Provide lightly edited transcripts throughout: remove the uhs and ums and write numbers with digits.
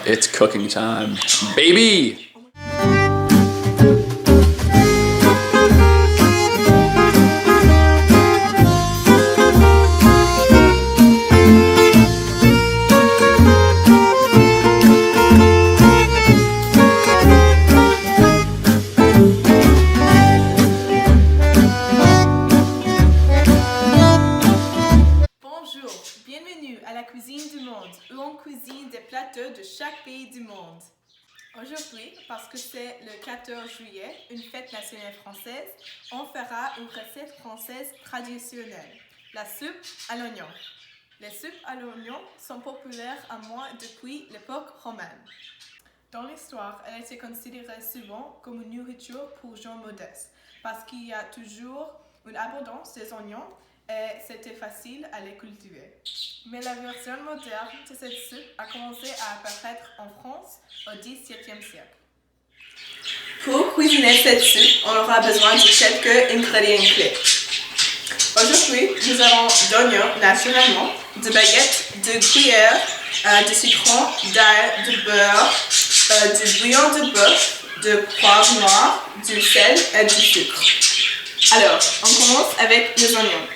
It's cooking time, baby! Bonjour, bienvenue à la cuisine du monde, où on cuisine des plateaux de chaque pays du monde. Aujourd'hui, parce que c'est le 14 juillet, une fête nationale française, on fera une recette française traditionnelle, la soupe à l'oignon. Les soupes à l'oignon sont populaires à moi depuis l'époque romaine. Dans l'histoire, elle a été considérée souvent comme une nourriture pour gens modestes, parce qu'il y a toujours une abondance des oignons et c'était facile à les cultiver. Mais la version moderne de cette soupe a commencé à apparaître en France au XVIIe siècle. Pour cuisiner cette soupe, on aura besoin de quelques ingrédients clés. Aujourd'hui, nous avons d'oignons naturellement, de baguettes, de gruyère, de citron, d'ail, de beurre, du bouillon de bœuf, de poivre noir, du sel et du sucre. Alors, on commence avec les oignons.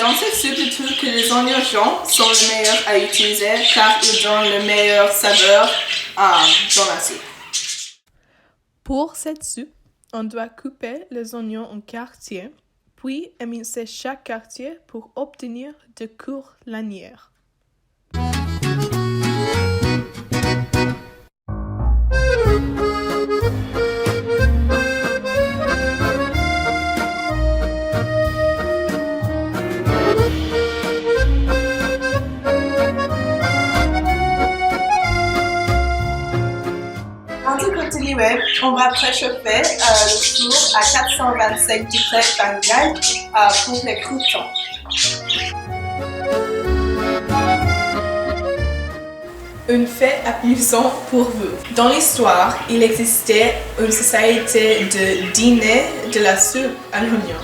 Dans cette soupe, je trouve que les oignons jaunes sont les meilleurs à utiliser car ils donnent le meilleur saveur dans la soupe. Pour cette soupe, on doit couper les oignons en quartiers, puis émincer chaque quartier pour obtenir de courtes lanières. On va préchauffer le four à 425 degrés Fahrenheit pour les croûtons. Une fête amusante pour vous. Dans l'histoire, il existait une société de dîner de la soupe à l'oignon.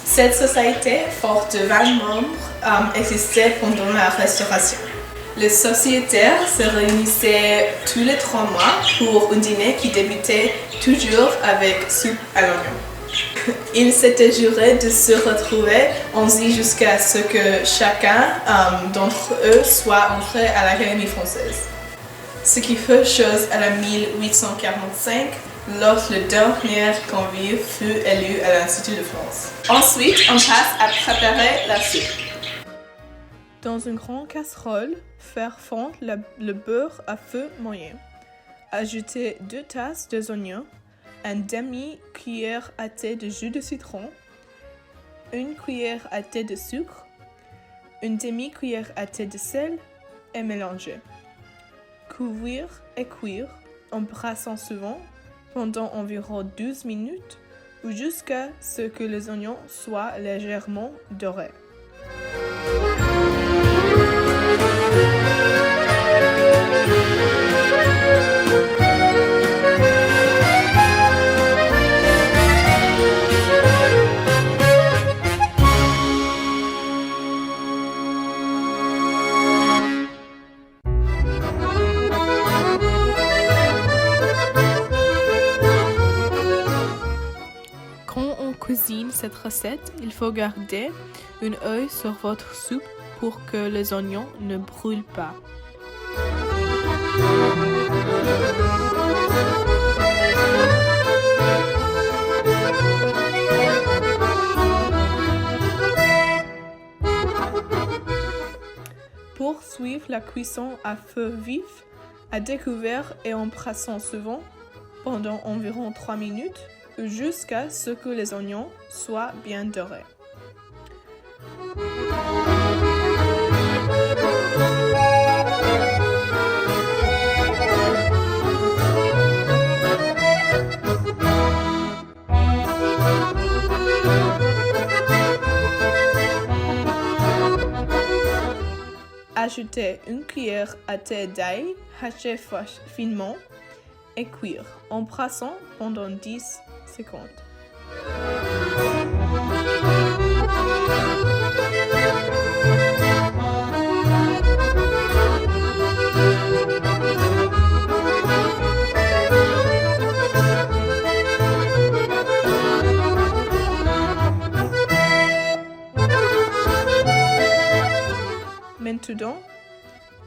Cette société, forte de 20 membres, existait pendant la Restauration. Les sociétaires se réunissaient tous les 3 mois pour un dîner qui débutait toujours avec soupe à l'oignon. Ils s'étaient jurés de se retrouver ainsi jusqu'à ce que chacun d'entre eux soit entré à l'Académie française. Ce qui fut chose à la 1845, lorsque le dernier convive fut élu à l'Institut de France. Ensuite, on passe à préparer la soupe. Dans une grande casserole, faire fondre le beurre à feu moyen. Ajouter 2 tasses d'oignons, une demi-cuillère à thé de jus de citron, 1 cuillère à thé de sucre, une demi-cuillère à thé de sel et mélanger. Couvrir et cuire en brassant souvent pendant environ 12 minutes ou jusqu'à ce que les oignons soient légèrement dorés. Quand on cuisine cette recette, il faut garder un œil sur votre soupe pour que les oignons ne brûlent pas. Pour suivre la cuisson à feu vif, à découvert et en brassant souvent, pendant environ 3 minutes, jusqu'à ce que les oignons soient bien dorés. Ajoutez 1 cuillère à thé d'ail haché finement et cuire en brassant pendant 10 secondes.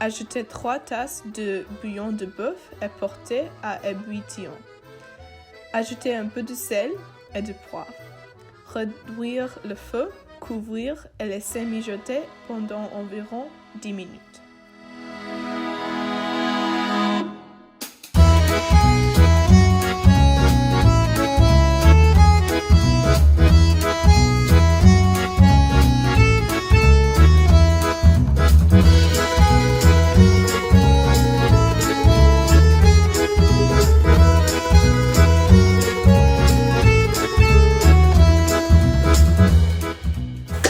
Ajoutez 3 tasses de bouillon de bœuf et portez à ébullition. Ajoutez un peu de sel et de poivre. Réduire le feu, couvrir et laisser mijoter pendant environ 10 minutes.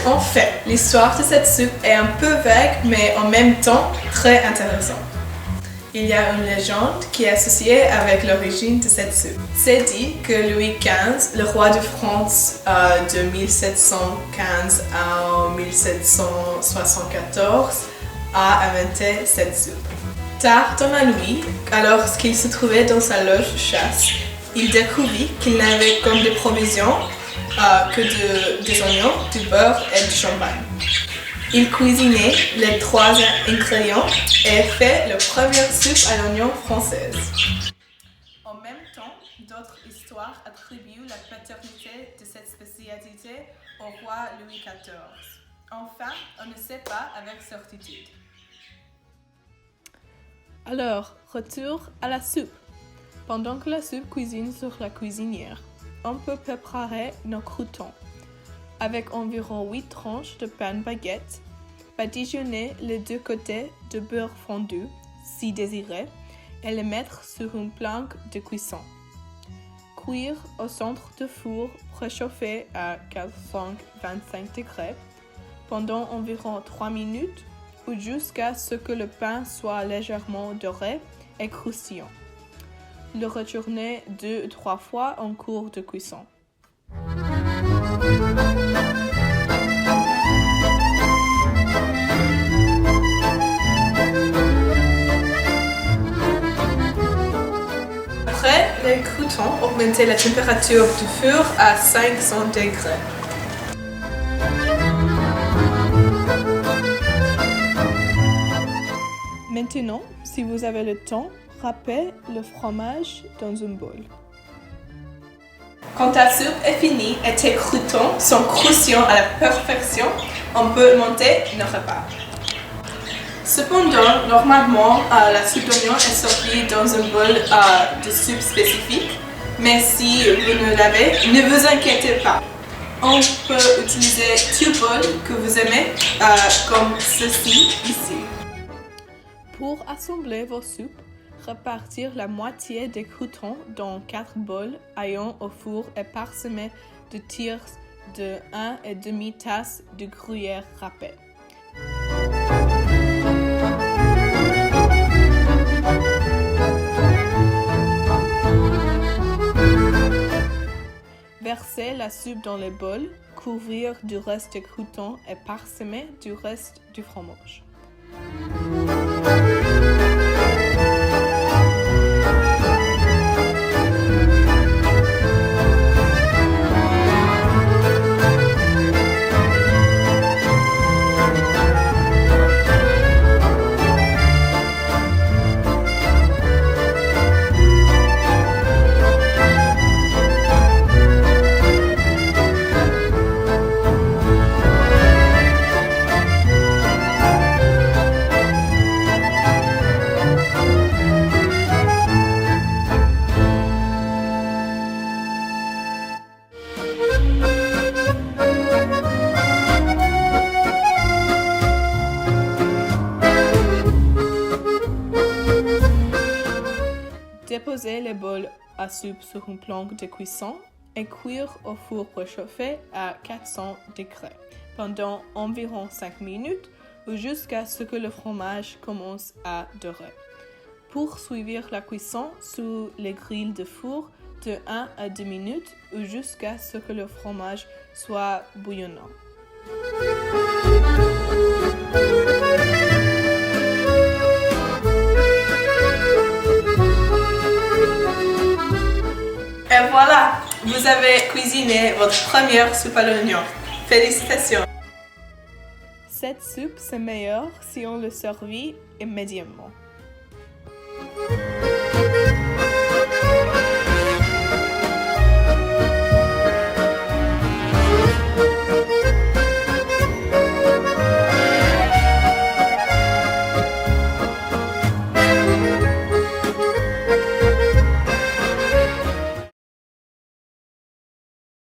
En fait, l'histoire de cette soupe est un peu vague, mais en même temps très intéressante. Il y a une légende qui est associée avec l'origine de cette soupe. C'est dit que Louis XV, le roi de France de 1715 à 1774, a inventé cette soupe. Tard dans la nuit, alors qu'il se trouvait dans sa loge de chasse, il découvrit qu'il n'avait comme des provisions que des oignons, du beurre et du champagne. Il cuisinait les 3 ingrédients et fait la première soupe à l'oignon française. En même temps, d'autres histoires attribuent la paternité de cette spécialité au roi Louis XIV. Enfin, on ne sait pas avec certitude. Alors, retour à la soupe. Pendant que la soupe cuisine sur la cuisinière, on peut préparer nos croûtons. Avec environ 8 tranches de pain baguette, badigeonner les 2 côtés de beurre fondu, si désiré, et les mettre sur une planche de cuisson. Cuire au centre du four préchauffé à 425 degrés pendant environ 3 minutes ou jusqu'à ce que le pain soit légèrement doré et croustillant. Le retourner 2 ou 3 fois en cours de cuisson. Après les croûtons, augmentez la température du four à 500 degrés. Maintenant, si vous avez le temps, râpez le fromage dans un bol. Quand la soupe est finie et tes croûtons sont croustillants à la perfection, on peut monter le repas. Cependant, normalement, la soupe d'oignon est servie dans un bol de soupe spécifique, mais si vous ne l'avez, ne vous inquiétez pas. On peut utiliser tout bol que vous aimez, comme ceci ici. Pour assembler vos soupes, répartir la moitié des croûtons dans 4 bols ayant au four et parsemés de tirs de 1,5 tasse de gruyère râpée. Versez la soupe dans les bols, couvrir du reste des croûtons et parsemer du reste du fromage. Déposez les bols à soupe sur une planche de cuisson et cuire au four préchauffé à 400 degrés pendant environ 5 minutes ou jusqu'à ce que le fromage commence à dorer. Poursuivre la cuisson sous les grilles de four de 1 à 2 minutes ou jusqu'à ce que le fromage soit bouillonnant. Et voilà, vous avez cuisiné votre première soupe à l'oignon. Félicitations! Cette soupe, c'est meilleur si on le servit immédiatement.